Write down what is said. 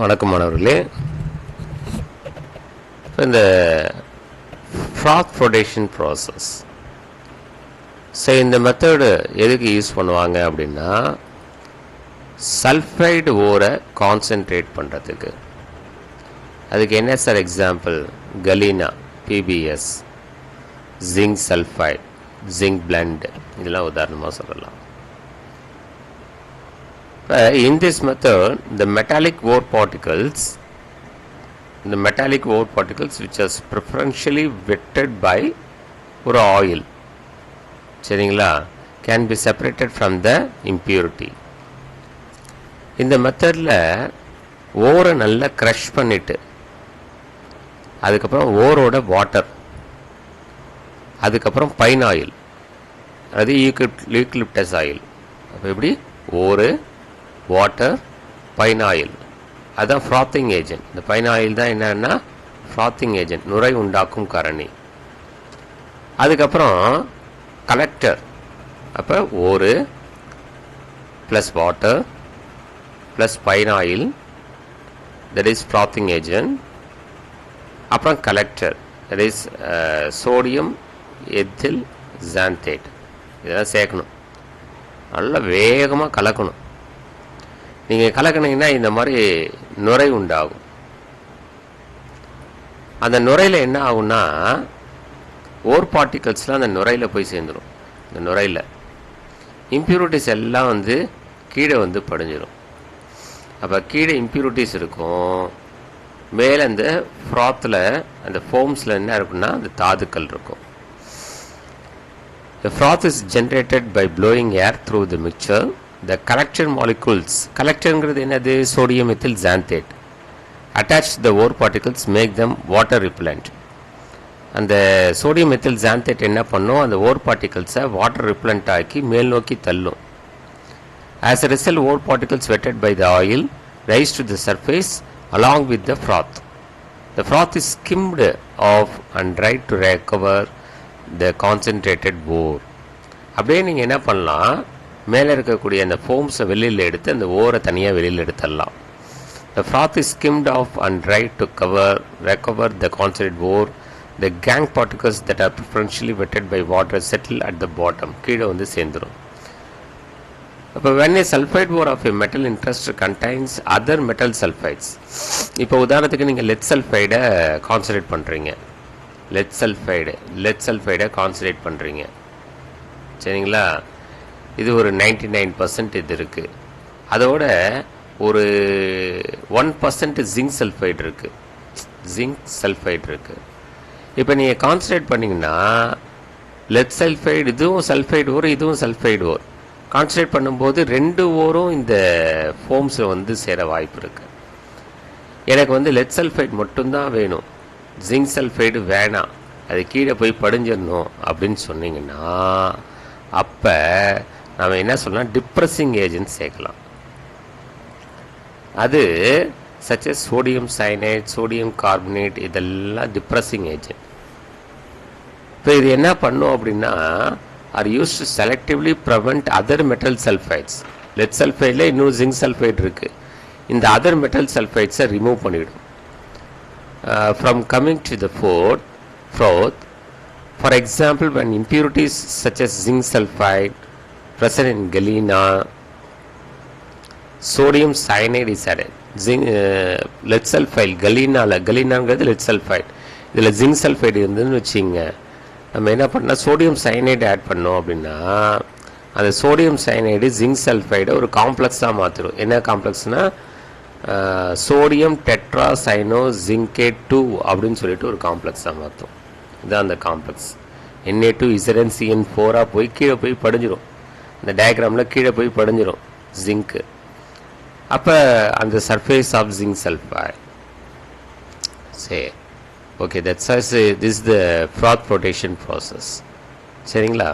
வணக்கம் மாணவர்களே. இந்த ஃப்ராத் ஃப்ளோடேஷன் ப்ராசஸ், இந்த மெத்தடு எதுக்கு யூஸ் பண்ணுவாங்க அப்படின்னா, சல்ஃபைடு ஓரை கான்சென்ட்ரேட் பண்ணுறதுக்கு. அதுக்கு என்ன sir example? Galena, PBS, zinc sulphide, zinc blende, இதெல்லாம் உதாரணமாக சொல்லலாம். In this method, the metallic ore particles which are preferentially wetted by ஒரு oil, சரிங்களா, can be separated from the impurity. இந்த மெத்தடில் ஓரை நல்லா க்ரஷ் பண்ணிட்டு, அதுக்கப்புறம் ஓரோட வாட்டர், அதுக்கப்புறம் பைன் ஆயில், அது யூக்கலிப்டஸ் ஆயில். அப்போ எப்படி? ஓரு, வாட்டர், பைன் ஆயில், அதுதான் ஃப்ராத்திங் ஏஜென்ட். இந்த பைன் ஆயில் தான் என்னன்னா ஃப்ராத்திங் ஏஜென்ட், நுரை உண்டாக்கும் காரணி. அதுக்கப்புறம் கலெக்டர், அப்போ ஒரு plus water plus pine oil, that is frothing agent. அப்புறம் collector, that is sodium ethyl xanthate. இதெல்லாம் சேர்க்கணும், நல்லா வேகமாக கலக்கணும். நீங்கள் கலக்கினீங்கன்னா இந்த மாதிரி நுரை உண்டாகும். அந்த நுரையில் என்ன ஆகும்னா, ஓர் பார்ட்டிகல்ஸ்லாம் அந்த நுரையில் போய் சேர்ந்துடும். இந்த நுரையில் இம்ப்யூரிட்டிஸ் எல்லாம் கீழே படிஞ்சிடும். அப்போ கீழே இம்ப்யூரிட்டிஸ் இருக்கும், மேலே அந்த ஃப்ராத்தில், அந்த ஃபோம்ஸில் என்ன இருக்குன்னா அந்த தாதுக்கள் இருக்கும். The froth is generated by blowing air through the mixture. The collector molecules, collectorங்கிறது என்னது? sodium ethyl xanthate, attached to the ore particles make them water repellent. அந்த sodium ethyl xanthate என்ன பண்ணும்? அந்த ore particles water repellent ஆக்கி மேல் நோக்கி தள்ளும். As a result, ore particles wetted by the oil rise to the surface along with the froth. The froth is skimmed off and dried to recover the concentrated ore. அப்படியே நீங்கள் என்ன பண்ணலாம், மேலே இருக்கக்கூடிய அந்த ஃபோம்ஸை வெளியில் எடுத்து அந்த ஓரை தனியாக வெளியில் எடுத்துடலாம். The froth is skimmed off and dried to recover the concentrated ore. The gang particles that are preferentially wetted by water settle at the bottom. கீழே சேர்ந்துடும். அப்போ when a sulfide ore of a metal interest contains other metal sulfides, இப்போ உதாரணத்துக்கு நீங்கள் let சல்ஃபைடை concentrate பண்ணுறீங்க, let சல்ஃபைடை concentrate பண்ணுறீங்க, சரிங்களா. இது ஒரு 99% இது இருக்குது. அதோட ஒரு 1% ஜிங்க் சல்ஃபைடு இருக்குது. இப்போ நீங்கள் கான்சன்ட்ரேட் பண்ணிங்கன்னா லெட் சல்ஃபைடு, இதுவும் சல்ஃபைடு ஓர், இதுவும் சல்ஃபைடு ஓர், கான்சன்ட்ரேட் பண்ணும்போது ரெண்டு ஓரும் இந்த ஃபோம்ஸில் சேர வாய்ப்பு இருக்குது. எனக்கு லெட் சல்ஃபைடு மட்டும்தான் வேணும், ஜிங்க் சல்ஃபைடு வேணாம், அது கீழே போய் படிஞ்சிடணும் அப்படின்னு சொன்னீங்கன்னா, அப்போ நம்ம என்ன சொல்லலாம், டிப்ரெஸிங் ஏஜென்ட் சேர்க்கலாம். அது such as sodium cyanide, sodium carbonate, இதெல்லாம் டிப்ரெஸிங் ஏஜென்ட். இப்போ இது என்ன பண்ணும் அப்படின்னா, are use to selectively prevent other metal sulphides. Lead சல்ஃபைடில் இன்னும் ஜிங்க் சல்ஃபைட் இருக்குது, இந்த அதர் மெட்டல் சல்ஃபைட்ஸை ரிமூவ் பண்ணிவிடும் from coming to the froth. For example, when impurities such as zinc sulfide present in galena, sodium cyanide is added. Lead sulfide, galena-ங்கிறது lead sulfide, இதில் zinc sulfide இருந்துன்னு வச்சிங்க, நம்ம என்ன பண்ணால் சோடியம் சயனைடு ஆட் பண்ணோம் அப்படின்னா, அந்த சோடியம் சயனைடு ஜிங்க் சல்ஃபைடை ஒரு காம்ப்ளெக்ஸாக மாற்றிடும். என்ன காம்ப்ளெக்ஸ்னால் சோடியம் டெட்ரா சைனோ ஜிங்கேட் 2 அப்படின்னு சொல்லிட்டு ஒரு காம்ப்ளெக்ஸாக மாற்றும். இதுதான் அந்த காம்ப்ளெக்ஸ். Na2ZnCN4 போய் கீழே போய் படிஞ்சிடும், இந்த டயக்ராமில் கீழே போய் படிஞ்சிடும் ஜிங்க்கு. அப்போ அந்த சர்ஃபேஸ் ஆஃப் ஜிங்க் சல்ஃபைட். சரி, okay, this is the froth flotation process. சரிங்களா?